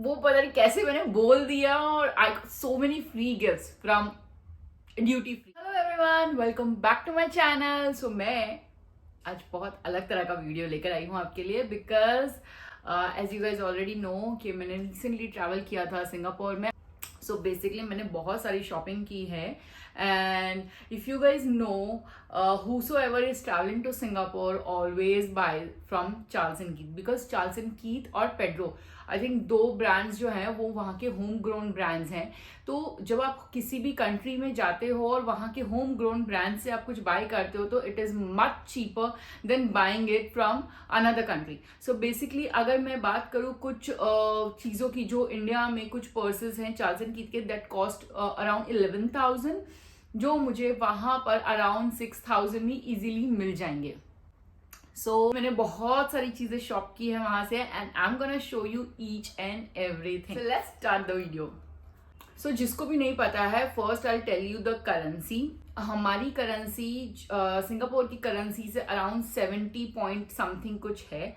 वो पता नहीं कैसे मैंने बोल दिया और I got so many free gifts from duty free. Hello everyone, welcome back to my channel. So मैं आज बहुत अलग तरह का वीडियो लेकर आई हूँ आपके लिए because as you guys already know कि मैंने रिसेंटली ट्रैवल किया था सिंगापुर में। सो बेसिकली मैंने बहुत सारी शॉपिंग की है and if you guys know whosoever is traveling to Singapore always buy from Charles and Keith because Charles and Keith और पेड्रो आई थिंक दो ब्रांड्स जो हैं वो वहाँ के होम ग्रोन ब्रांड्स हैं। तो जब आप किसी भी कंट्री में जाते हो और वहाँ के होम ग्रोन ब्रांड से आप कुछ बाय करते हो तो it is much cheaper than buying it from another country. So basically अगर मैं बात करूँ कुछ चीज़ों की जो इंडिया में कुछ पर्सेस हैं चार्ल्स एंड कीथ के दैट कॉस्ट अराउंड 11,000 जो मुझे वहाँ पर अराउंड 6,000 में इजीली मिल जाएंगे। मैंने बहुत सारी चीजें शॉप की है वहां से and I am gonna show you each and everything. So let's start the video. जिसको भी नहीं पता है, first I tell you the currency. हमारी करेंसी सिंगापुर की करेंसी से अराउंड 70 पॉइंट समथिंग कुछ है,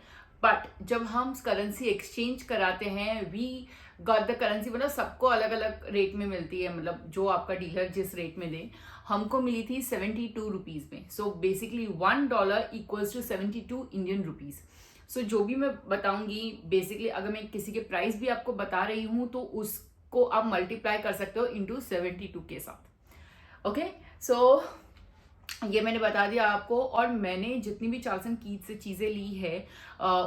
बट जब हम करेंसी एक्सचेंज कराते हैं वी गॉट द करेंसी, मतलब सबको अलग अलग रेट में मिलती है, मतलब जो आपका डीलर जिस रेट में दे। हमको मिली थी 72 रुपीज में। So basically $1 equals to 72 Indian rupees. जो भी मैं बताऊंगी बेसिकली अगर मैं किसी के प्राइस भी आपको बता रही हूँ तो उसको आप मल्टीप्लाई कर सकते हो इंटू 72 के साथ। ओके, सो ये मैंने बता दिया आपको। और मैंने जितनी भी चार्ल्स एंड कीथ से चीज़ें ली है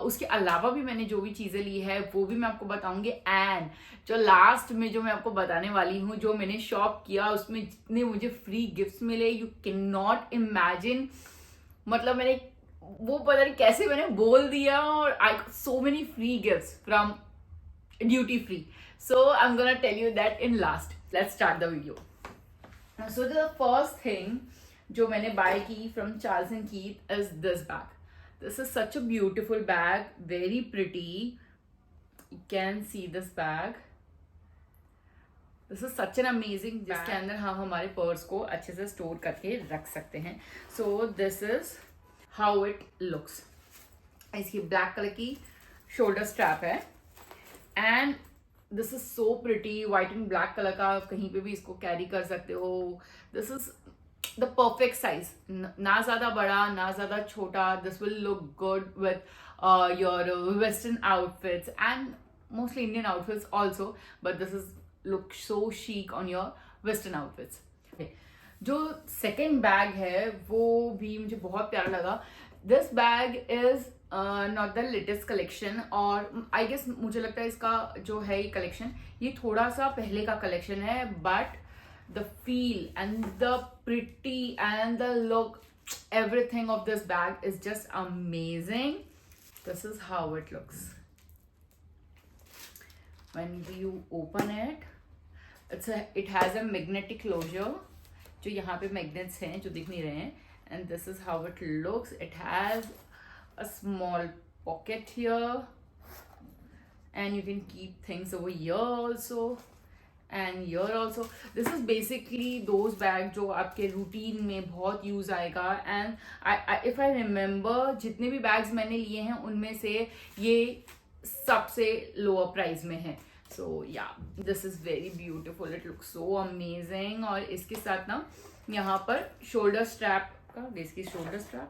उसके अलावा भी मैंने जो भी चीज़ें ली है वो भी मैं आपको बताऊंगी। एंड जो लास्ट में जो मैं आपको बताने वाली हूँ जो मैंने शॉप किया उसमें जितने मुझे फ्री गिफ्ट्स मिले यू कैन नॉट इमेजिन। मतलब मैंने वो पता नहीं कैसे मैंने बोल दिया और I got so many free gifts from duty free. So I am gonna tell you that in last. Let's start the video. So the first thing जो मैंने बाय की from Charles and Keith is this bag. This is such a beautiful bag, very pretty. You can see this bag. This is such an amazing, जिसके अंदर हम हमारे purse को अच्छे से स्टोर करके रख सकते हैं। So this is how it looks. इसकी ब्लैक कलर की शोल्डर स्ट्रैप है and this is so pretty, white and black colour का, आप कहीं पे भी इसको कैरी कर सकते हो। This is the perfect size, ना ज्यादा बड़ा ना ज्यादा छोटा। This will look good with your western outfits and mostly Indian outfits also, but this is look so chic on your western outfits. जो सेकेंड बैग है वो भी मुझे बहुत प्यारा लगा। This bag is not the latest collection और I guess मुझे लगता है इसका जो है ये कलेक्शन ये थोड़ा सा पहले का कलेक्शन है, but the feel and the pretty and the look, everything of this bag is just amazing. This is how it looks when you open it. It has a magnetic closure जो यहाँ पे magnets हैं जो दिख नहीं रहे हैं, and this is how it looks. It has a small pocket here and you can keep things over here also and here also. This is basically those bags जो आपके रूटीन में बहुत यूज आएगा। एंड इफ आई रिमेम्बर जितने भी bags मैंने लिए हैं उनमें से ये सबसे लोअर प्राइस में है। So yeah this is very beautiful, it looks so amazing. और इसके साथ ना यहाँ पर शोल्डर स्ट्रैप का, basically shoulder strap,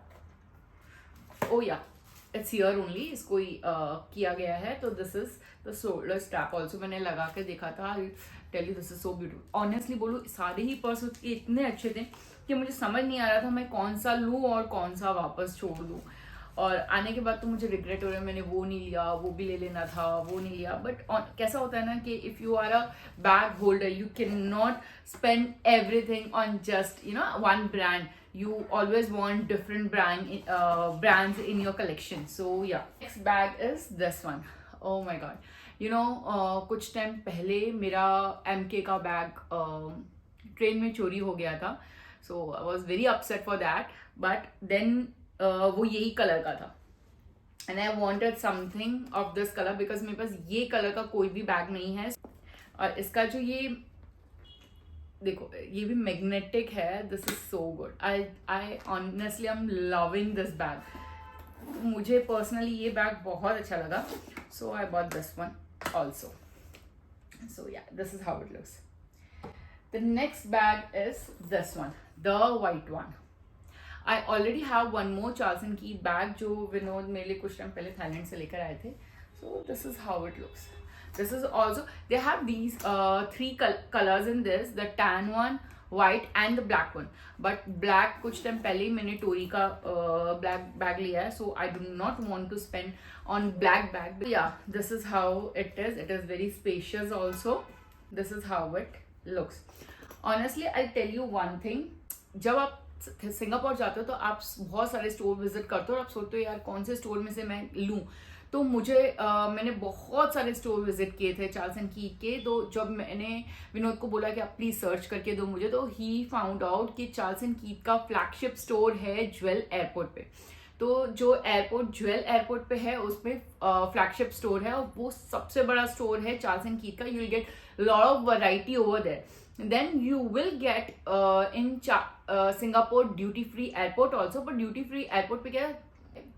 oh yeah it's here only, इसको किया गया है। तो this is the shoulder strap also. मैंने लगा के देखा था, tell you this is so beautiful. Honestly बोलूँ सारे ही पर्स इतने अच्छे थे कि मुझे समझ नहीं आ रहा था मैं कौन सा लूँ और कौन सा वापस छोड़ दूँ। और आने के बाद तो मुझे रिग्रेट हो रहा है मैंने वो नहीं लिया, वो भी ले लेना था, वो नहीं लिया। बट कैसा होता है ना कि if you are a bag holder you can not spend everything on just one brand. You always want different brands in your collection. So yeah, next bag is this one. Oh my god, कुछ time पहले मेरा MK का bag train में चोरी हो गया था. So I was very upset for that, but then वो यही कलर का था and I wanted something of this color because मेरे पास ये कलर का कोई भी बैग नहीं है. और इसका जो ये देखो ये भी मैग्नेटिक है. This is so good. I honestly I am loving this bag. मुझे पर्सनली ये बैग बहुत अच्छा लगा. So I bought this one also. So yeah, this is how it looks. The next bag is this one, the white one. I already have one more Charles and Keith bag जो विनोद मेरे लिए कुछ time पहले Thailand से लेकर आए थे. So this is how it looks. This is also, they have these three colors in this, the tan one, white and the black one. But black कुछ टाइम पहले ही मैंने टोरी का black bag लिया है, so I do not want to spend on black bag. But yeah, this is how it is. It is very spacious also. This is how it looks. Honestly, I'll tell you one thing. जब आप Singapore जाते हो तो आप बहुत सारे store visit करते हो और आप सोचते हो यार कौन से स्टोर में से मैं लूँ. तो मुझे मैंने बहुत सारे स्टोर विजिट किए थे चार्ल्स एंड कीथ के. तो जब मैंने विनोद को बोला कि आप प्लीज सर्च करके दो मुझे, तो ही फाउंड आउट कि चार्ल्स एंड कीथ का फ्लैगशिप स्टोर है ज्वेल एयरपोर्ट पे. तो जो एयरपोर्ट ज्वेल एयरपोर्ट पे है उसमें फ्लैगशिप स्टोर है और वो सबसे बड़ा स्टोर है चार्ल्स एंड कीथ का. You will get lot of variety over there. Then you will get in Singapore duty free airport also, but duty free airport पे क्या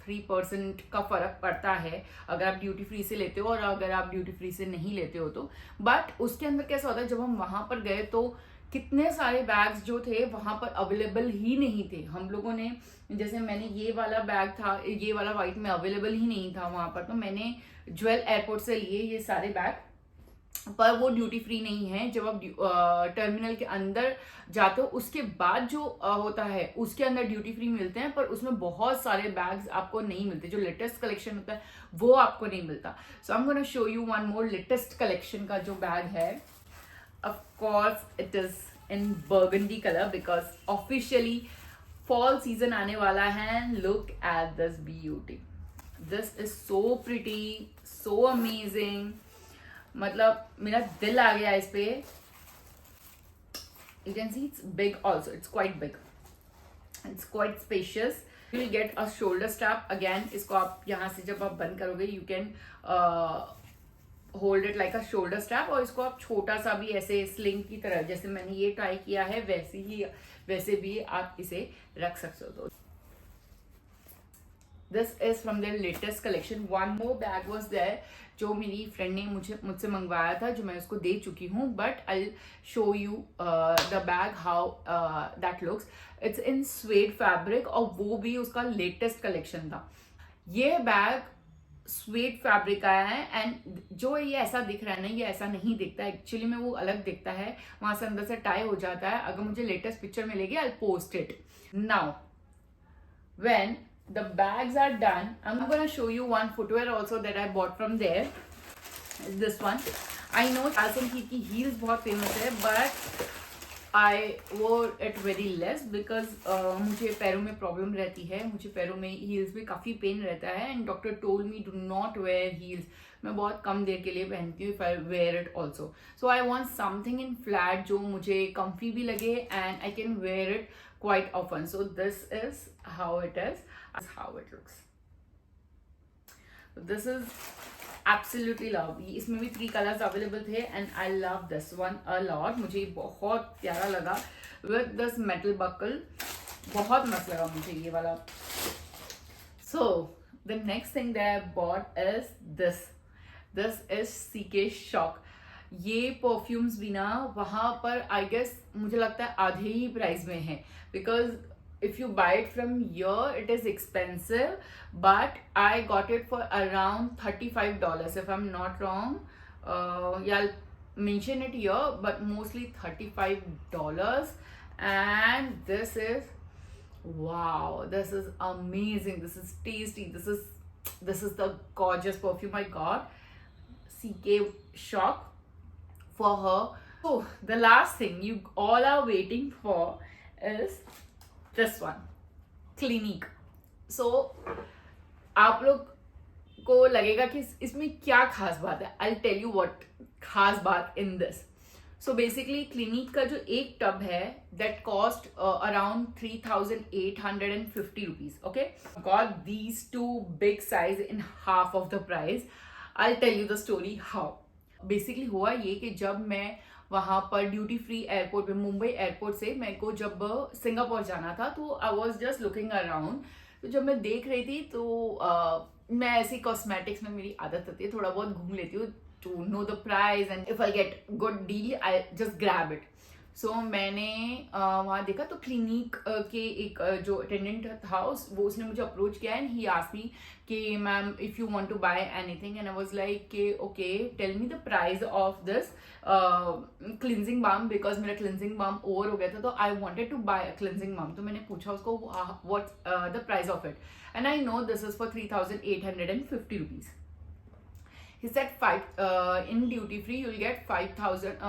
3% का फर्क पड़ता है अगर आप ड्यूटी फ्री से लेते हो और अगर आप ड्यूटी फ्री से नहीं लेते हो तो. बट उसके अंदर कैसा होता है, जब हम वहां पर गए तो कितने सारे बैग्स जो थे वहां पर अवेलेबल ही नहीं थे. हम लोगों ने, जैसे मैंने ये वाला बैग था, ये वाला व्हाइट में अवेलेबल ही नहीं था वहां पर, तो मैंने ज्वेल एयरपोर्ट से लिए ये सारे बैग, पर वो ड्यूटी फ्री नहीं है. जब आप टर्मिनल के अंदर जाते हो उसके बाद जो होता है उसके अंदर ड्यूटी फ्री मिलते हैं, पर उसमें बहुत सारे बैग्स आपको नहीं मिलते. जो लेटेस्ट कलेक्शन होता है वो आपको नहीं मिलता. So I am gonna show you one more latest collection का जो बैग है. Of course it is in burgundy colour because officially fall season आने वाला है. Look at this beauty. This is so pretty, so amazing. मतलब मेरा दिल आ गया इस पे. You can see it's big also. It's quite big. It's quite spacious. You will get a shoulder strap. Again, इसको आप यहाँ से जब आप बंद करोगे you can hold it like a shoulder strap, और इसको आप छोटा सा भी ऐसे स्लिंग की तरह, जैसे मैंने ये ट्राई किया है वैसे भी आप इसे रख सकते हो. This is from their latest collection. One more bag was there जो मेरी फ्रेंड ने मुझसे मंगवाया था, जो मैं उसको दे चुकी हूँ. But I show you the bag how that looks. It's in swayed fabric और वो भी उसका लेटेस्ट कलेक्शन था. ये बैग स्वेड फैब्रिक आया है एंड जो ये ऐसा दिख रहा है ना, ये ऐसा नहीं दिखता एक्चुअली में, वो अलग दिखता है. वहां से अंदर से टाई हो जाता है. अगर मुझे लेटेस्ट पिक्चर मिलेगी I post it. Now when the bags are done, I'm gonna show you one footwear also that I bought from there. This one. I know Charles and Keith की heels बहुत famous है, but I wore it very less because मुझे पैरों में problem रहती है. मुझे पैरों में heels में काफ़ी पेन रहता है and doctor told me do not wear heels. मैं बहुत कम देर के लिए पहनती हूँ if I wear it also. So I want something in flat जो मुझे comfy भी लगे and I can wear it quite often. So this is how it is. How it looks. This is absolutely lovely. इसमें भी 3 colors available थे and I love this one a lot. मुझे बहुत प्यारा लगा with this metal buckle. बहुत मस्त लगा मुझे ये वाला. So the next thing that I bought is this. This is CK Shock. ये परफ्यूम्स भी ना वहाँ पर आई गेस मुझे लगता है आधे ही प्राइस में है, because if you buy it from here it is expensive, but I got it for around $35 if I'm not wrong. Yeah, I'll mention it here, but mostly $35. And this is, wow, this is amazing. This is tasty. This is the gorgeous perfume I got. CK Shock for her. So the last thing you all are waiting for is this one, Clinique. So आप लोग को लगेगा कि इसमें क्या खास बात है. I'll tell you what खास बात in this. So basically Clinique का जो एक टब है that cost around 3,850 rupees. Okay, got these 2 big size in half of the price. I'll tell you the story how. Basically हुआ ये कि जब मैं वहाँ पर ड्यूटी फ्री एयरपोर्ट पे, मुंबई एयरपोर्ट से मेरे को जब सिंगापुर जाना था, तो I was just looking around. तो जब मैं देख रही थी तो मैं ऐसी कॉस्मेटिक्स में मेरी आदत होती है, थोड़ा बहुत घूम लेती हूँ to know the price and if I'll get good deal, I just grab it. So मैंने वहाँ देखा तो क्लिनिक के एक जो अटेंडेंट था वो उसने मुझे अप्रोच किया एंड ही आस्क्ड मी कि ma'am if you want to buy anything and I was like कि okay tell me the price of this cleansing balm because मेरा क्लिनजिंग बाम ओवर हो गया था तो I wanted to buy a cleansing balm. तो मैंने पूछा उसको what's the price of it and I know this is for 3,850 rupees. He said in duty free you'll get 5,000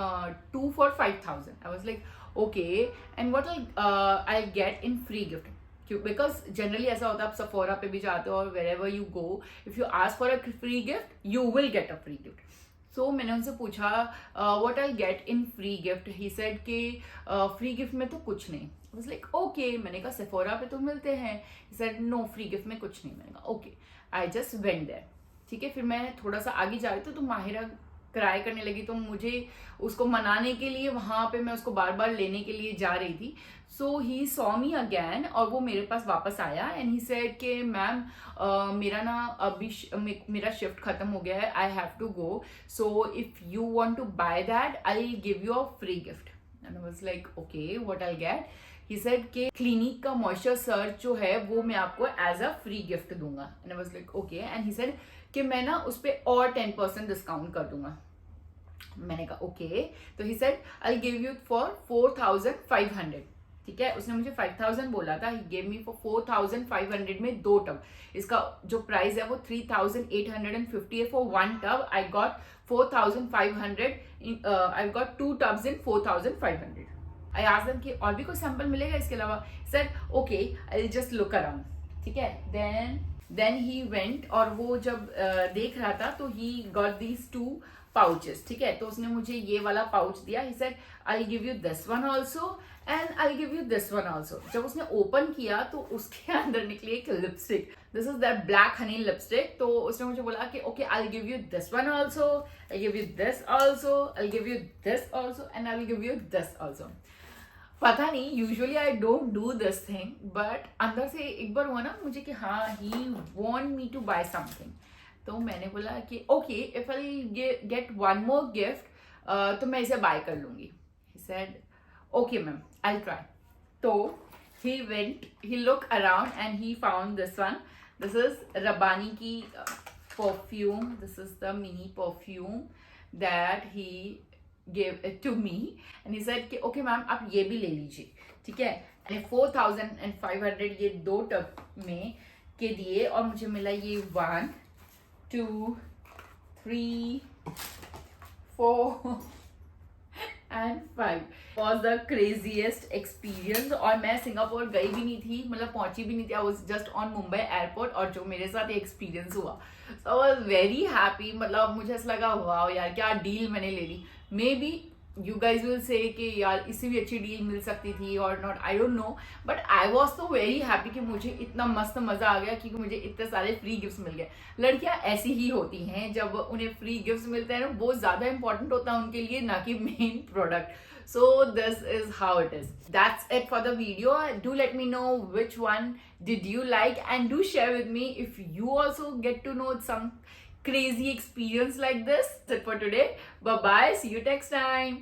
2 for 5,000. I was like okay, and what I'll get in free gift because generally ऐसा होता है आप Sephora पे भी जाते हो और wherever you go if you ask for a free gift you will get a free gift. So मैंने उनसे पूछा what I'll get in free gift. He said कि free gift में तो कुछ नहीं. I was like okay. मैंने कहा Sephora पे तो मिलते हैं. He said no, free gift में कुछ नहीं. मैंने कहा okay. I just went there. ठीक है. फिर मैं थोड़ा सा आगे जा रही थी तो माहिरा क्राई करने लगी तो मुझे उसको मनाने के लिए वहां पे मैं उसको बार बार लेने के लिए जा रही थी. सो ही सॉ मी अगैन और वो मेरे पास वापस आया एंड ही सेड कि मैम मेरा ना अभी मेरा शिफ्ट खत्म हो गया है. I have to go. So if you want to buy that I give you a free gift. And I was like okay what I get. He said कि क्लिनिक का मॉइस्चर सर्च जो है वो मैं आपको एज अ फ्री गिफ्ट दूंगा. And I was like okay. And he said कि मैं ना उस पर और 10% डिस्काउंट कर दूंगा. मैंने कहा ओके. तो he said I give you for 4,500. ठीक है. उसने मुझे 5,000 बोला था. ही गिव मी फॉर 4,500 में 2 टब. इसका जो प्राइस है वो 3,850 है for 1 tub. I got 4,500. I got 2 tubs in 4,500. I asked them कि और भी कोई सैंपल मिलेगा इसके अलावा. Said okay I just look around. ठीक है. देन ही वेंट और वो जब देख रहा था तो ही गॉट दीज 2 पाउचेस. ठीक है. तो उसने मुझे ये वाला पाउच दिया. He said I give you this one also and I give you this one also. जब उसने ओपन किया तो उसके अंदर निकली एक lipstick. This is that black Honey lipstick. तो उसने मुझे बोला कि okay I give you this one also, I give you this also, I give you this also and I give you this also. पता नहीं usually I don't do this thing but अंदर से एक बार हुआ ना मुझे कि हाँ he want me to buy something. तो मैंने बोला कि okay if I get one more gift तो मैं इसे बाय कर लूंगी. He said okay ma'am I try. तो he went, he look around and he found this one. This is Rabanne की perfume. This is the mini perfume that he gave it to me and he said कि okay ma'am आप ये भी ले लीजिए. ठीक है. 4,500 ये 2 टब में के दिए और मुझे मिला ये 1 2 3 4 and 5. was the craziest experience. और मैं सिंगापुर गई भी नहीं थी, मतलब पहुंची भी नहीं थी. I was just on Mumbai airport और जो मेरे साथ एक्सपीरियंस हुआ so I was very happy. मतलब मुझे ऐसा लगा वाओ यार क्या डील मैंने ले ली. Maybe you guys will say कि यार इससे भी अच्छी डील मिल सकती थी और not, I don't know, but I was तो वेरी हैप्पी कि मुझे इतना मस्त मजा आ गया क्योंकि मुझे इतने सारे फ्री गिफ्ट्स मिल गए. लड़कियां ऐसी ही होती हैं, जब उन्हें फ्री गिफ्ट्स मिलते हैं ना वो ज्यादा इंपॉर्टेंट होता है उनके लिए, ना कि main product. So this is how it is. That's it for the video. Do let me know which one did you like and do share with me if you also get to know some crazy experience like this. That's it for today. Bye bye. See you next time.